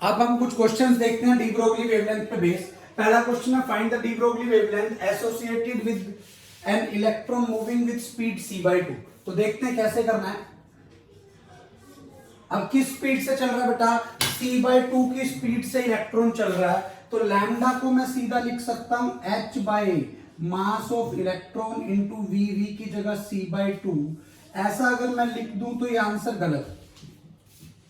अब हम कुछ क्वेश्चंस देखते हैं डी ब्रोगली वेवलेंथ पे बेस। पहला क्वेश्चन है find the de Broglie wavelength associated with an electron moving with speed c/2। तो देखते हैं कैसे करना है। अब किस स्पीड से चल रहा है बेटा, c/2 की स्पीड से इलेक्ट्रॉन चल रहा है। तो लैम्डा को मैं सीधा लिख सकता हूं h by mass of electron into v की जगह c/2। ऐसा अगर मैं लिख दूं तो ये आंसर गलत,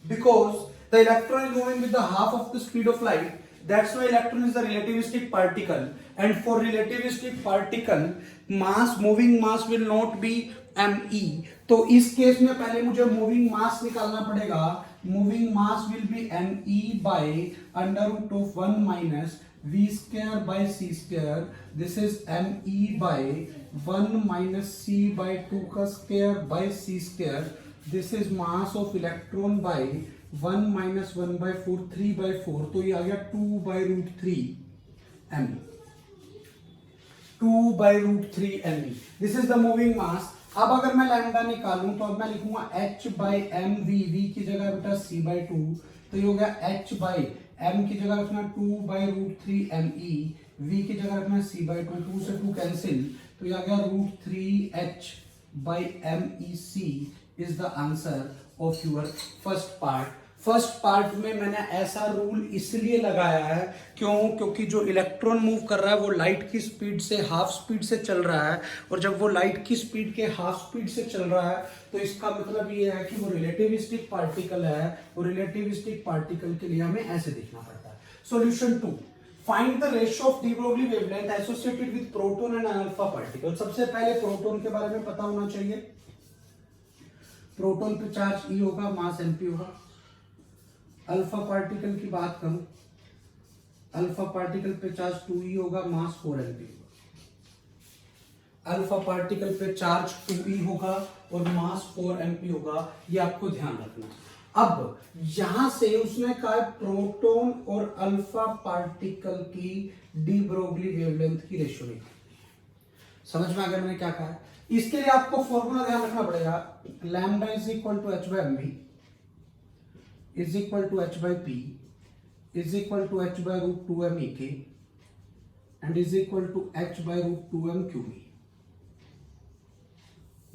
because the electron is moving with the half of the speed of light, that's why electron is the relativistic particle, and for relativistic particle mass moving mass will not be me। तो इस case में पहले मुझे moving mass निकालना पड़ेगा। Moving mass will be me by under root of 1 minus v square by c square. This is me by 1 minus c by 2 का square by c square. This is mass of electron by 1 minus 1 by 4 3 by 4। तो ये आ गया 2 by root 3 m, 2 by root 3 me। This is the moving mass. अब अगर मैं lambda निकालूं तो अब मैं लिखूंगा h बाई एम वी की जगह बेटा c/2। तो ये हो गया h बाई m की जगह रखना 2 बाई रूट 3 me, v की जगह रखना c/2, 2 से 2 कैंसिल। तो ये आ गया root 3h by MEC is the answer of your first part. First part में मैंने ऐसा रूल इसलिए लगाया है क्योंकि जो इलेक्ट्रॉन मूव कर रहा है वो लाइट की स्पीड से हाफ स्पीड से चल रहा है, और जब वो लाइट की स्पीड के हाफ स्पीड से चल रहा है तो इसका मतलब ये है कि वो रिलेटिविस्टिक पार्टिकल है, और रिलेटिविस्टिक पार्टिकल के लिए हमें ऐसे देखना पड़ता है। Solution 2, find the ratio of D Broglie wavelength associated with proton and alpha particle. सबसे पहले प्रोटॉन के बारे में पता होना चाहिए। प्रोटॉन पे चार्ज E होगा, मास mp होगा। अल्फा पार्टिकल की बात करूं, अल्फा पार्टिकल पे चार्ज 2e होगा, मास 4mp होगा। अल्फा पार्टिकल पे चार्ज 2e होगा और मास 4mp होगा, ये आपको ध्यान रखना। अब यहां से उसने कहा प्रोटॉन और अल्फा पार्टिकल की डी ब्रोगली वेवलेंथ की रेशियो निकालनी। समझ में आ गया मैंने क्या कहा है? इसके लिए आपको फॉर्मूला ध्यान रखना पड़ेगा, lambda is equal to h by mv is equal to h by p is equal to h by root 2m ek and is equal to h by root 2m qb।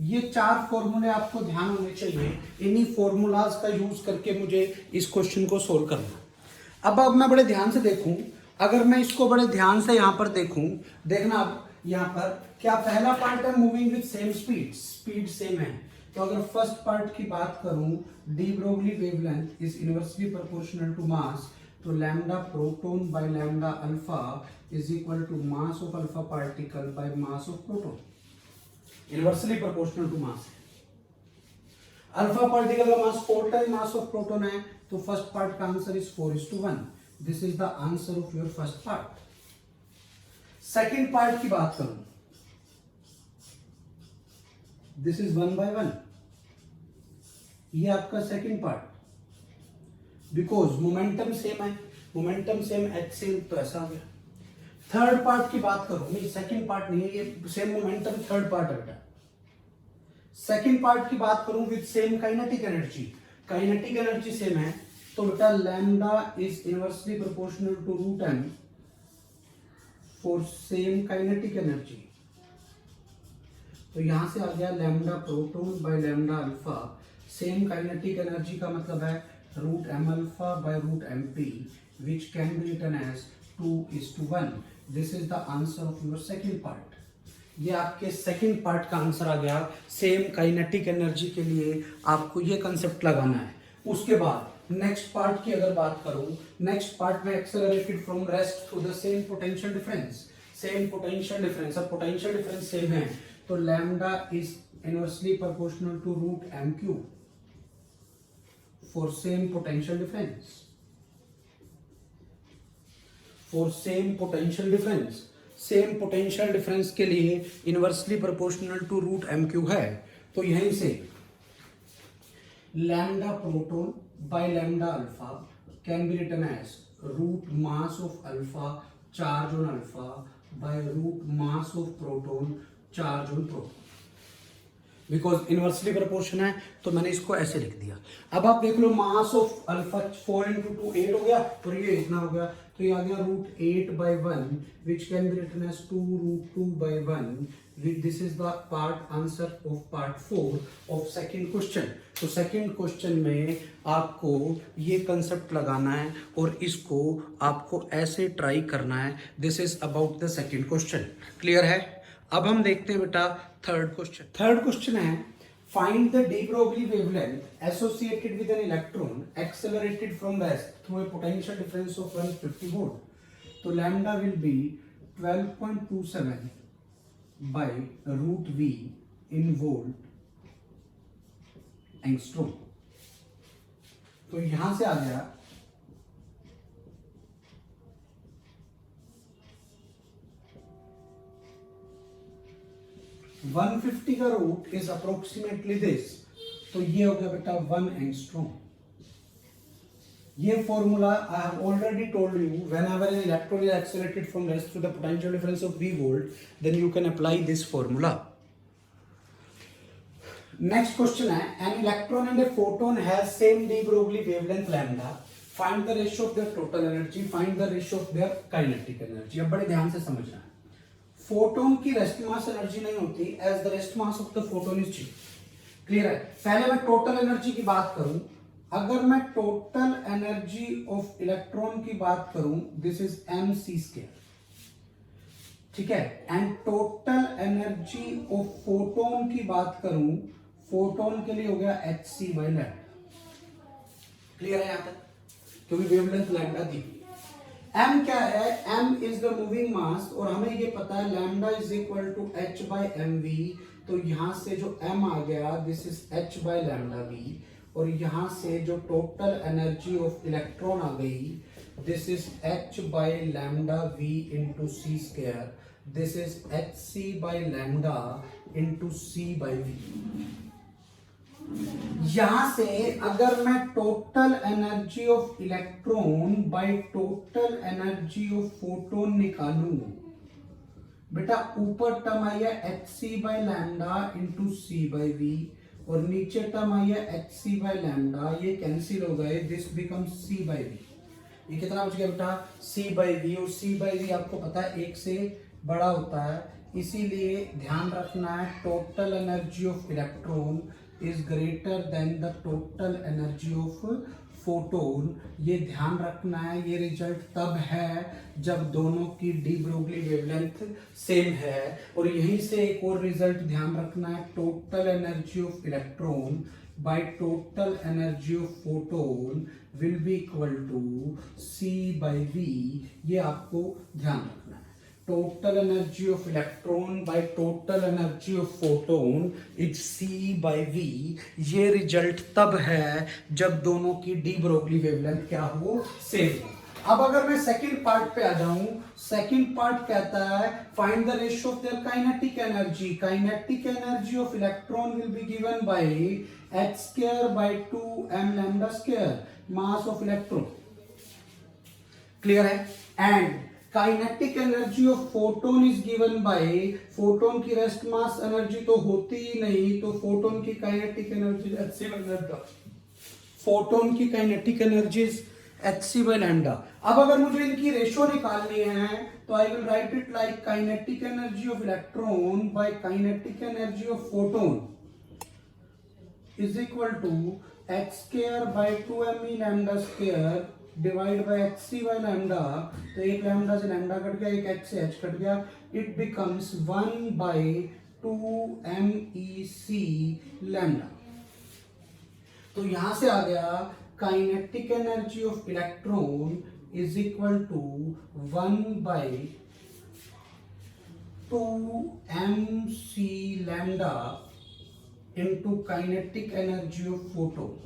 ये चार फॉर्मूले आपको ध्यान होने चाहिए। इन्हीं फॉर्मूलाज का use करके मुझे इस क्वेश्चन को सोल्व करना। अब मैं बड़े ध्यान से देखूं, अगर मैं इसको बड़े ध्यान से यहां पर देखूं, देखना अब यहां पर क्या पहला पार्ट है moving with same speed, speed same है। तो अगर फर्स्ट पार्ट की बात करूं, de Broglie wavelength is inversely proportional to mass, तो lambda proton by lambda alpha is equal to mass of alpha particle by mass of proton, inversely proportional to mass. Alpha particle का mass 4 time mass of proton है, तो first part का answer is 4:1। This is the answer of your first part. Second part की बात करूं, this is 1/1, ये आपका second part, because momentum same है, मोमेंटम सेम एच सेम, तो ऐसा आ गया। थर्ड पार्ट की बात करूं, नहीं सेकेंड पार्ट नहीं है, ये सेम मोमेंटम थर्ड पार्ट है बेटा। सेकेंड पार्ट की बात करूं with same kinetic energy, kinetic energy same है, तो बेटा lambda is inversely proportional to root m for same kinetic energy. तो यहां से आ गया lambda proton by lambda alpha, same kinetic energy का मतलब है root m alpha by root mp, which can be written as 2:1। This is the answer of your second part. ये आपके सेकेंड पार्ट का आंसर आ गया। सेम काइनेटिक एनर्जी के लिए आपको ये कंसेप्ट लगाना है। उसके बाद नेक्स्ट पार्ट की अगर बात करूं, नेक्स्ट पार्ट में accelerated from rest through the same potential difference, same potential difference. अब पोटेंशियल डिफरेंस सेम है, तो lambda is inversely proportional to root m cube for same potential difference, for same potential difference. Same potential difference के लिए inversely proportional to root m cube है, तो यहीं से lambda proton by lambda alpha can be written as root mass of alpha charge on alpha by root mass of proton charge on proton. Because inversely proportion है, तो मैंने इसको ऐसे लिख दिया। अब आप देख लो मास ऑफ अल्फा 4 इंटू 2 8 हो गया, और ये इतना हो गया, तो ये आ गया √8/1 which can be written as 2√2/1। This is the part answer of part 4 of second question. तो सेकंड क्वेश्चन में आपको ये कंसेप्ट लगाना है और इसको आपको ऐसे ट्राई करना है। This is about the second question. Clear है? अब हम देखते हैं बेटा थर्ड क्वेश्चन। थर्ड क्वेश्चन है find the de Broglie wavelength associated with an electron accelerated from rest through a potential difference of 150 volt. तो lambda will be 12.27 by √V in volt angstrom. तो यहां से आ गया 150 का रूट इज अप्रोक्सीमेटली दिस, तो ये हो गया बेटा 1 एंगस्ट्रोम। ये formula I have already told you, whenever an electron is accelerated from rest to the potential difference of V volt, then you can apply this formula. Next question है an electron and a photon has same de Broglie wavelength lambda, find the ratio of their total energy, find the ratio of their kinetic energy. अब बड़े ध्यान से समझना है, photon की rest mass energy नहीं होती as the rest mass of the photon is जी। क्लियर है? पहले मैं टोटल एनर्जी की बात करूं, अगर मैं टोटल एनर्जी ऑफ इलेक्ट्रॉन की बात करूं, दिस इज mc², ठीक है। And total energy of photon की बात करूं, फोटोन के लिए हो गया hc/λ। क्लियर है यहां तक? क्योंकि वेवलेंथ लैम्डा दी। m क्या है? m इज द मूविंग मास, और हमें ये पता है lambda is equal to h/mv। तो यहां से जो m आ गया दिस इज h/λv, और यहां से जो टोटल एनर्जी ऑफ इलेक्ट्रॉन आ गई this is h/λv into c², this is hc/λ into c/v। यहां से अगर मैं total energy of electron by total energy of photon निकालूं, बेटा ऊपर टर्म आई है hc/λ इंटू c/v, और नीचे टर्म आई है hc/λ, ये कैंसिल हो गए, दिस बिकम्स c/v। ये कितना बच गया बेटा? c/v, और c/v आपको पता है 1 से बड़ा होता है, इसीलिए ध्यान रखना है total energy of electron is greater then the total energy of photon. ये ध्यान रखना है, ये रिजल्ट तब है जब दोनों की डी ब्रोगली वेवलेंथ सेम है। और यहीं से एक और रिजल्ट ध्यान रखना है, total energy of electron by total energy of photon will be equal to c/v। ये आपको ध्यान रखना है, total energy of electron by total energy of photon is c/v। ये रिजल्ट तब है जब दोनों की डी ब्रोगली वेवलेंथ क्या हो? सेम हो। अब अगर मैं सेकंड पार्ट पे आ जाऊं, सेकंड पार्ट कहता है find the ratio of their kinetic energy. Kinetic energy of electron will be given by h²/2m², mass of electron. Clear है? And kinetic energy of photon is given by, photon की rest mass energy तो होती ही नहीं, तो photon की kinetic energy hc/λ, photon की kinetic energy hc/λ। अब अगर मुझे इनकी रेशियो निकालनी है तो I will write it like kinetic energy of electron bye kinetic energy of photon is equal to h²/2me² divide by hc/λ। तो एक लैम्डा से लैम्डा कट गया, एक h से h कट गया, इट बिकम्स 1/2mec⁻. तो यहां से आ गया kinetic energy of electron is equal to 1/2mc⁻ into kinetic energy of photon.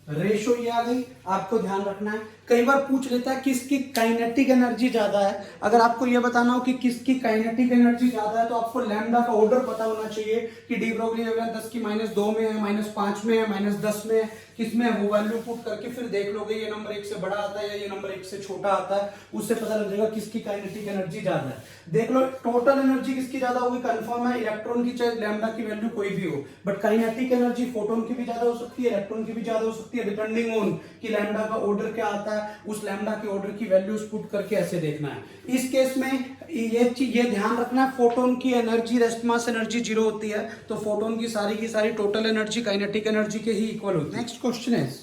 Ratio ये आ गई, आपको ध्यान रखना है कई बार पूछ लेता है किसकी काइनेटिक एनर्जी ज्यादा है। अगर आपको यह बताना हो कि किसकी काइनेटिक एनर्जी ज्यादा है तो आपको लैम्डा का ऑर्डर पता होना चाहिए कि डी ब्रोगली वेवलेंथ 10 की -2 में है, -5 में है, -10 में है, किसमें है, वो वैल्यू पुट करके फिर देख लोगे ये नंबर 1 से बड़ा आता है या ये नंबर 1 से छोटा आता है, उससे पता लग जाएगा किसकी काइनेटिक एनर्जी ज्यादा है। देख लो टोटल एनर्जी किसकी ज्यादा होगी, कंफर्म है इलेक्ट्रॉन की, चाहे लैम्डा की वैल्यू कोई भी हो, बट काइनेटिक एनर्जी फोटोन की भी ज्यादा हो सकती है, इलेक्ट्रॉन की भी ज्यादा हो सकती है, डिपेंडिंग ऑन कि लैम्डा का ऑर्डर क्या आता है, उस लैम्डा के ऑर्डर की वैल्यूज पुट करके ऐसे देखना है। इस केस में ये ध्यान रखना है, फोटोन की एनर्जी रेस्ट मास एनर्जी 0 होती है, तो फोटोन की सारी टोटल एनर्जी काइनेटिक एनर्जी के ही इक्वल होती है। Next question is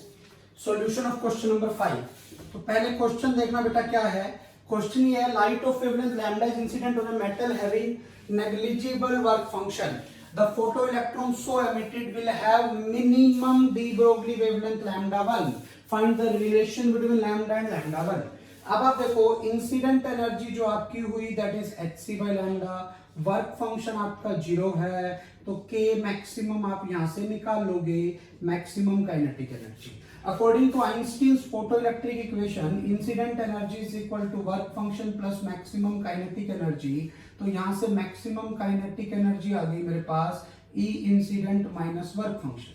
solution of question number 5। तो पहले क्वेश्चन देखना बेटा क्या है। क्वेश्चन ये है, light of wavelength lambda is incident on a metal having negligible work function, the photoelectron so emitted will have minimum de Broglie wavelength lambda 1, find the relation between lambda and lambda 1। अब आप देखो incident energy जो आपकी हुई that is hc by lambda, work function आपका 0 है, तो k maximum आप यहां से निकाल लोगे, maximum kinetic energy. According to Einstein's photoelectric equation, incident energy is equal to work function plus maximum kinetic energy। तो यहां से मैक्सिमम काइनेटिक एनर्जी आ गई मेरे पास E incident minus work function.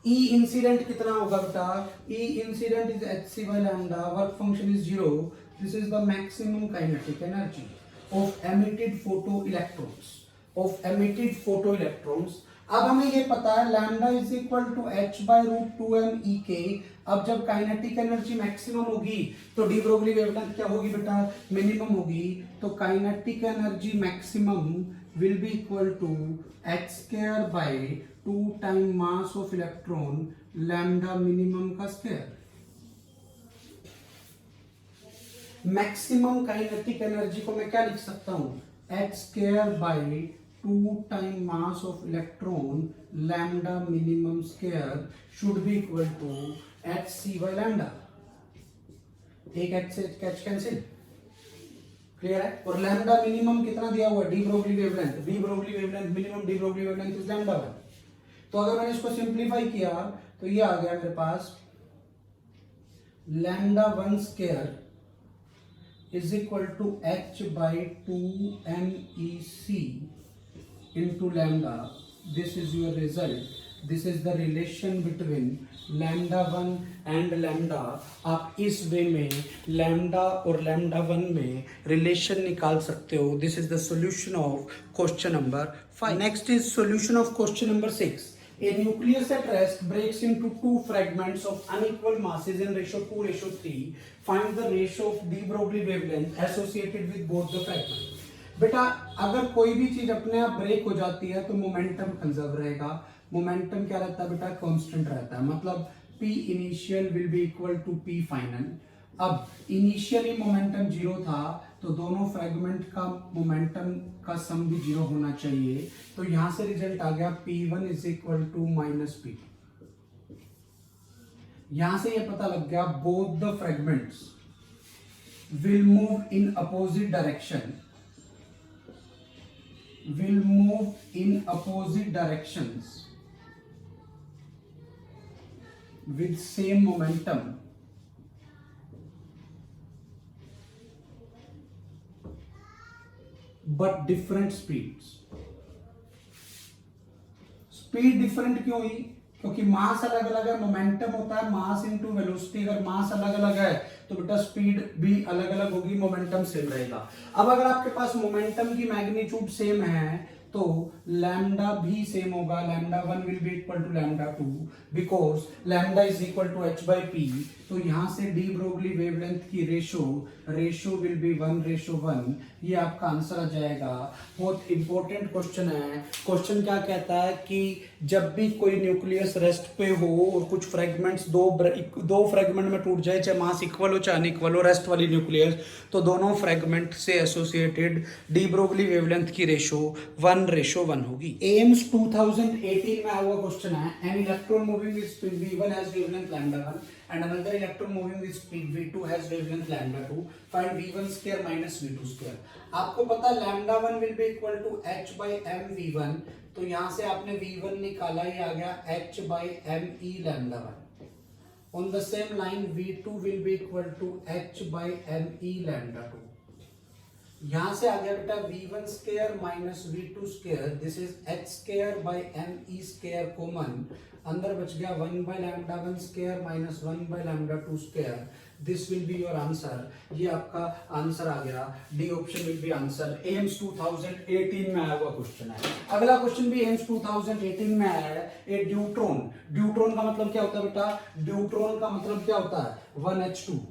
E incident कितना होगा बेटा, E incident is hc by lambda, work function is 0, this is the maximum kinetic energy of emitted photo electrons. अब हमें ये पता है lambda is equal to H by root 2m E के। अब जब काइनेटिक एनर्जी मैक्सिमम होगी तो डी ब्रोगली वेवलेंथ क्या होगी बेटा, मिनिमम होगी, तो kinetic energy maximum will be equal to h square by 2 time mass of electron lambda minimum का स्क्वायर। मैक्सिमम काइनेटिक एनर्जी को मैं क्या लिख सकता हूं, h square by 2 time mass of electron lambda minimum square should be equal to hc by lambda. एक h से h cancel, clear है। और लैम्डा मिनिमम कितना दिया हुआ है, de Broglie wavelength, de Broglie wavelength minimum, D Broglie wavelength is lambda 1। तो अगर मैंने इसको सिंप्लीफाई किया तो ये आ गया मेरे पास lambda 1 square is equal to h by 2mec into lambda। this is your result, this is the relation between lambda 1 and lambda। आप इस वे में lambda और lambda 1 में रिलेशन निकाल सकते हो। this is the solution of question number 5। next is solution of question number 6। a nucleus at rest breaks into two fragments of unequal masses in ratio 2:3। find the ratio of de Broglie wavelength associated with both the fragments। बेटा अगर कोई भी चीज अपने आप break हो जाती है तो मोमेंटम कंजर्व रहेगा। मोमेंटम क्या रहता है बेटा, कांस्टेंट रहता है, मतलब P initial will be equal to P final. अब इनिशियली मोमेंटम 0 था तो दोनों फ्रेगमेंट का मोमेंटम का सम भी 0 होना चाहिए, तो यहां से रिजल्ट आ गया P1 is equal to minus P2। यहां से ये पता लग गया both the fragments will move in opposite direction, will move in opposite directions with same momentum but different speeds। Speed different क्यों हुई, क्योंकि मास अलग अलग है, मोमेंटम होता है मास इनटू वेलोसिटी। अगर मास अलग अलग है तो बेटा स्पीड भी अलग अलग होगी, मोमेंटम सेम रहेगा। अब अगर आपके पास मोमेंटम की मैग्नीट्यूड सेम है तो लैम्डा भी सेम होगा, lambda 1 will be equal to lambda 2 because lambda is equal to h by p। तो यहां से डी ब्रोगली वेवलेंथ की रेशो विल बी 1:1। ये आपका आंसर आ जाएगा। बहुत इंपॉर्टेंट क्वेश्चन है। क्वेश्चन क्या कहता है कि जब भी कोई न्यूक्लियस रेस्ट पे हो और कुछ फ्रेगमेंट्स दो फ्रेगमेंट में टूट जाए, चाहे मास इक्वल हो चाहे अनइक्वल हो, रेस्ट वाली न्यूक्लियस, तो दोनों फ्रेगमेंट से एसोसिएटेड डी ब्रोगली वेवलेंथ की रेशो 1:1 होगी। एम्स 2018 में आया हुआ क्वेश्चन है, an electron moving with speed v1 has wavelength lambda 1 and another electron moving with speed v2 has wavelength lambda 2। find v1 square minus v2 square। आपको पता lambda 1 will be equal to h by m v1, तो यहां से आपने v1 निकाला, ये आ गया h by m e lambda 1। on the same line V2 will be equal to h by me lambda 2. यहां से आ गया बेटा v1 square minus v2 square, this is h square bye me square common, अंदर बच गया 1 by lambda 1 square minus 1 by lambda 2 square, this will be your answer. ये आपका आंसर आ गया, D option will be answer. AIIMS 2018 में आया हुआ क्वेश्चन है। अगला क्वेश्चन भी एम्स 2018 में आया है, ए ड्यूट्रॉन। ड्यूट्रॉन का मतलब क्या होता है बेटा? ड्यूट्रॉन का मतलब क्या होता है? 1h2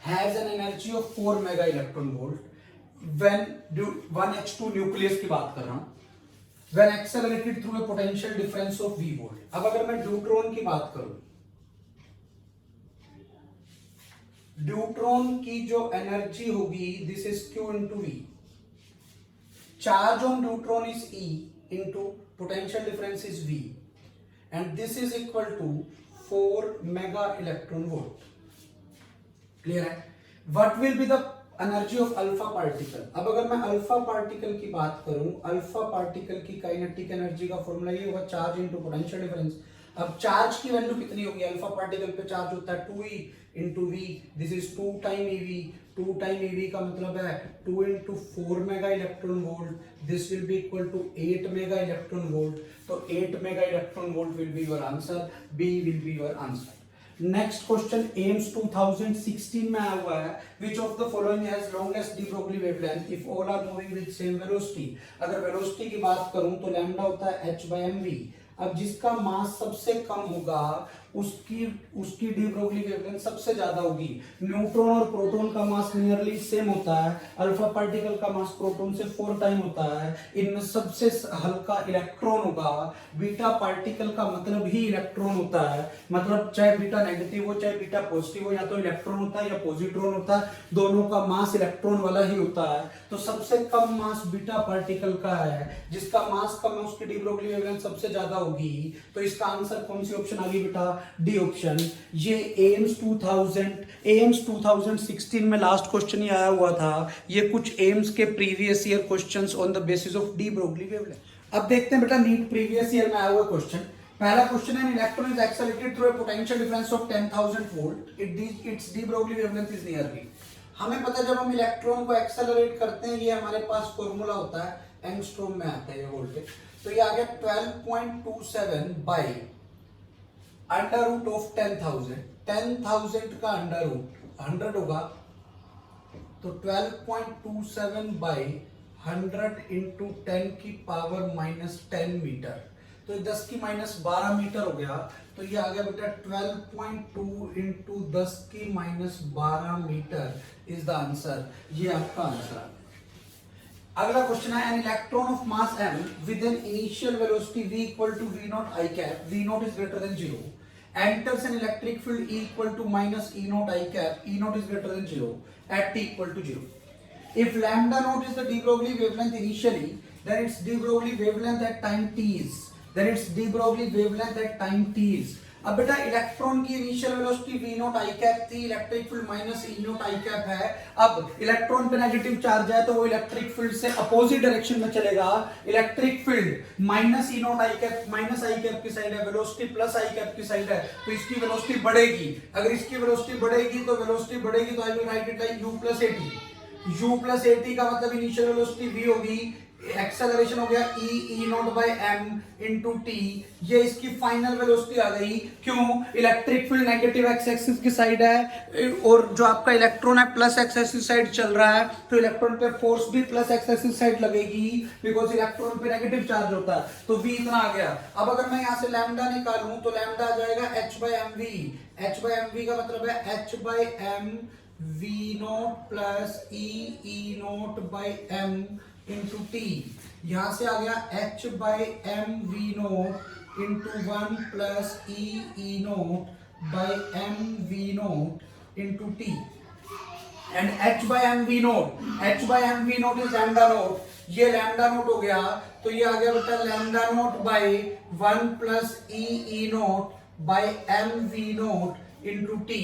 has an energy of 4 mega electron volt when 1h2 nucleus की बात कर रहा हूं, when accelerated through a potential difference of v volt। अब अगर मैं ड्यूट्रॉन की बात करूं, ड्यूट्रॉन की जो एनर्जी होगी this is q into v, charge on deuteron is e into potential difference is v and this is equal to 4 mega electron volt। Clear है? What will be the energy of alpha particle? अब अगर मैं alpha particle की बात करूं, alpha particle की kinetic energy का formula ये होगा चार्ज इनटू पोटेंशियल डिफरेंस। अब चार्ज की वैल्यू कितनी होगी? अल्फा पार्टिकल पे चार्ज होता है 2e into v, this is 2 time ev, 2 time ev का मतलब है 2 into 4 mega electron volt, this will be equal to 8 mega electron volt. तो 8 mega electron volt will be your answer, B will be your answer. Next question AIIMS 2016 में आया हुआ है, which of the following has longest de Broglie wavelength if all are moving with same velocity. अगर velocity की बात करूं तो lambda होता है h by mv। अब जिसका मास सबसे कम होगा उसकी डी ब्रोगली वेवलेंथ सबसे ज्यादा होगी। न्यूट्रॉन और प्रोटॉन का मास नियरली सेम होता है, अल्फा पार्टिकल का मास प्रोटॉन से 4 टाइम होता है, इनमें सबसे हल्का इलेक्ट्रॉन होगा। बीटा पार्टिकल का मतलब ही इलेक्ट्रॉन होता है, मतलब चाहे बीटा नेगेटिव हो चाहे बीटा पॉजिटिव हो, या तो इलेक्ट्रॉन होता है या पॉजिट्रॉन होता है, दोनों का मास इलेक्ट्रॉन वाला ही होता है। तो सबसे कम मास बीटा पार्टिकल का है, जिसका मास कम है उसकी डी ब्रोगली वेवलेंथ सबसे ज्यादा होगी। तो इसका आंसर कौन सी ऑप्शन आ गई बेटा? D option. ये एम्स 2016 में लास्ट क्वेश्चन ही आया हुआ था। ये कुछ एम्स के previous year questions on the basis of D Broglie wavelength. अब देखते हैं बेटा नीट प्रीवियस ईयर में आया हुआ क्वेश्चन। पहला क्वेश्चन है, electron is accelerated through a potential difference of 10,000 volt, it's D Broglie wavelength is nearly. हमें पता है जब हम इलेक्ट्रॉन को एक्सेलरेट करते हैं, ये हमारे पास फॉर्मूला होता है, एंगस्ट्रॉम में आता है ये वोल्टेज। तो ये आ गया 12.27 बाई अंडर रूट ऑफ 10,000। 10,000 का अंडर रूट 100 होगा, तो 12.27 बाई 100 इंटू 10 की पावर माइनस 10 मीटर, तो 10 की माइनस 12 मीटर हो गया। तो ये आ गया बेटा 12.2 इंटू 10 की minus 12 metre is the answer. ये आपका आंसर है। अगला क्वेश्चन है, an electron of mass m with an initial velocity v equal to v not i cap, v nought is greater than 0, enters an electric field E equal to minus E naught I cap, E naught is greater than 0 at t equal to 0. If lambda naught is the de Broglie wavelength initially, then its de Broglie wavelength at time t is, then its de Broglie wavelength at time t is। अब बेटा electron की initial velocity v not i cap थी, electric field minus E naught I cap है। अब electron पे negative charge है तो वो इलेक्ट्रिक फील्ड से अपोजिट डायरेक्शन में चलेगा। Electric field minus E naught I cap, minus I cap की साइड है, वेलोसिटी प्लस I कैप की साइड है, तो इसकी वेलोसिटी बढ़ेगी। अगर इसकी वेलोसिटी बढ़ेगी तो I will write it like u plus at। u plus at का मतलब इनिशियल वेलोसिटी v होगी, एक्सेलरेशन हो गया e nought by m into T, ये इसकी फाइनल वेलोसिटी आ गई। क्यों? Electric field negative X axis की साइड है और जो आपका इलेक्ट्रॉन है प्लस एक्स एक्सिस साइड चल रहा है, तो इलेक्ट्रॉन पे फोर्स भी प्लस एक्स एक्सिस साइड लगेगी, बिकॉज इलेक्ट्रॉन पे नेगेटिव चार्ज होता है। तो v इतना आ गया। अब अगर मैं यहाँ से लैम्डा निकालूं तो लैम्डा आ जाएगा h by mv। h by mv का मतलब है h by m v nought plus e nought by m into T. यहां से आ गया h by M V nought into 1 plus E nought by M V nought into T and h by M V nought is lambda nought, ये lambda nought हो गया। तो ये आ गया बेटा lambda nought by 1 plus E nought by M V nought into T.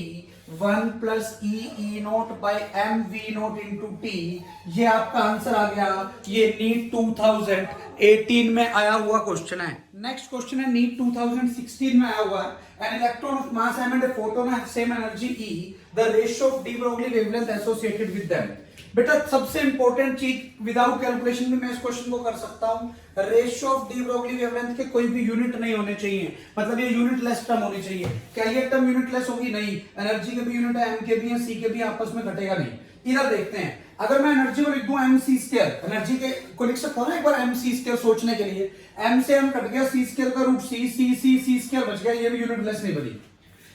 1 plus E nought by M V nought into T, ये आपका आंसर आ गया। ये नीट 2018 में आया हुआ क्वेश्चन है। नेक्स्ट क्वेश्चन है नीट 2016 में आया हुआ है। An electron of mass m and a photon have same energy E, the ratio of de Broglie wavelength associated with them। बेटा सबसे इंपॉर्टेंट चीज, विदाउट कैलकुलेशन भी मैं इस क्वेश्चन को कर सकता हूं। Ratio of D Broglie wavelength के कोई भी यूनिट नहीं होने चाहिए, मतलब ये यूनिट लेस टर्म होनी चाहिए। क्या ये टर्म यूनिट लेस होगी? नहीं। एनर्जी के भी यूनिट है, एम के भी है, सी के भी, आपस में घटेगा नहीं। इधर देखते हैं, अगर मैं एनर्जी को लिख दूं एम सी स्क्वायर, एनर्जी के को लिख सकता हूं ना एक बार एम सी स्क्वायर सोचने के लिए। एम से एम कट गया, सी स्क्वायर का रूट सी, सी स्क्वायर बच गया, ये भी यूनिट लेस नहीं बनी।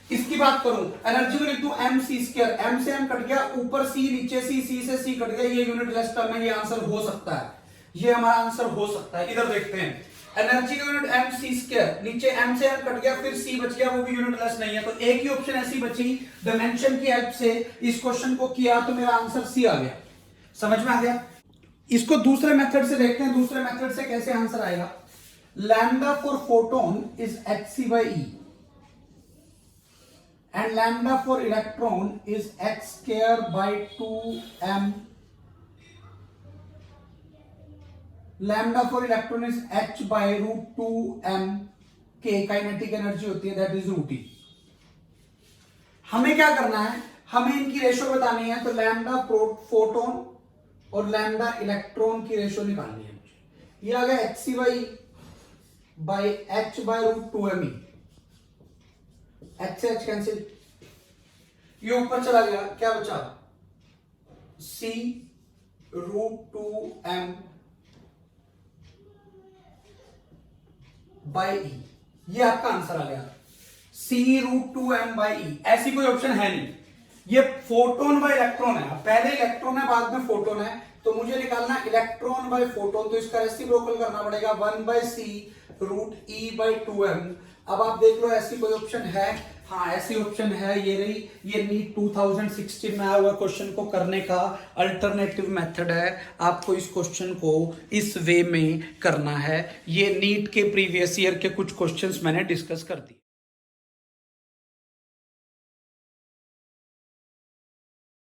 इसकी बात करूं, एनर्जी को लिख दूं एम सी स्क्वायर, एम से एम कट गया, ऊपर सी नीचे सी से सी कट गया, ये यूनिट लेस टर्म है, ये आंसर हो सकता है, ये हमारा आंसर हो सकता है। इधर देखते हैं, एनर्जी का यूनिट एम सी स्क्वायर, नीचे एम से एम कट गया, फिर सी बच गया, वो भी यूनिट लेस नहीं है, तो एक ही ऑप्शन ऐसी बची। डायमेंशन की हेल्प से इस क्वेश्चन को किया तो मेरा आंसर सी आ गया। समझ में आ गया? इसको दूसरे मेथड से देखते हैं, दूसरे मेथड से कैसे आंसर आएगा। Lambda for photon is hc by E and lambda for electron is h square by 2m. Lambda for electron is h by root 2m k, kinetic energy होती है, दैट इज रूट ई। हमें क्या करना है, हमें इनकी ratio बतानी है, तो लैम्डा फोटोन और लैम्डा इलेक्ट्रॉन की रेशो निकालनी है मुझे। ये आ गया H C by H by root 2m E, H से एच कैंसिल, ये ऊपर चला गया, क्या बचा? सी रूट 2m बाई ई, ये आपका आंसर आ गया, सी रूट 2m बाई ई। ऐसी कोई ऑप्शन है नहीं, ये फोटोन बाय इलेक्ट्रॉन है, पहले इलेक्ट्रॉन है बाद में फोटोन है, तो मुझे निकालना इलेक्ट्रॉन बाय फोटोन, तो इसका रेसिप्रोकल करना पड़ेगा 1 by C root E by 2m। अब आप देख लो ऐसी कोई ऑप्शन है? हाँ ऐसी ऑप्शन है, ये रही, ये नीट 2016 में आया हुआ क्वेश्चन को करने का अल्टरनेटिव मेथड है। आपको इस क्वेश्चन को इस वे में करना है। ये नीट के प्रीवियस ईयर के कुछ क्वेश्चंस मैंने डिस्कस कर दिए।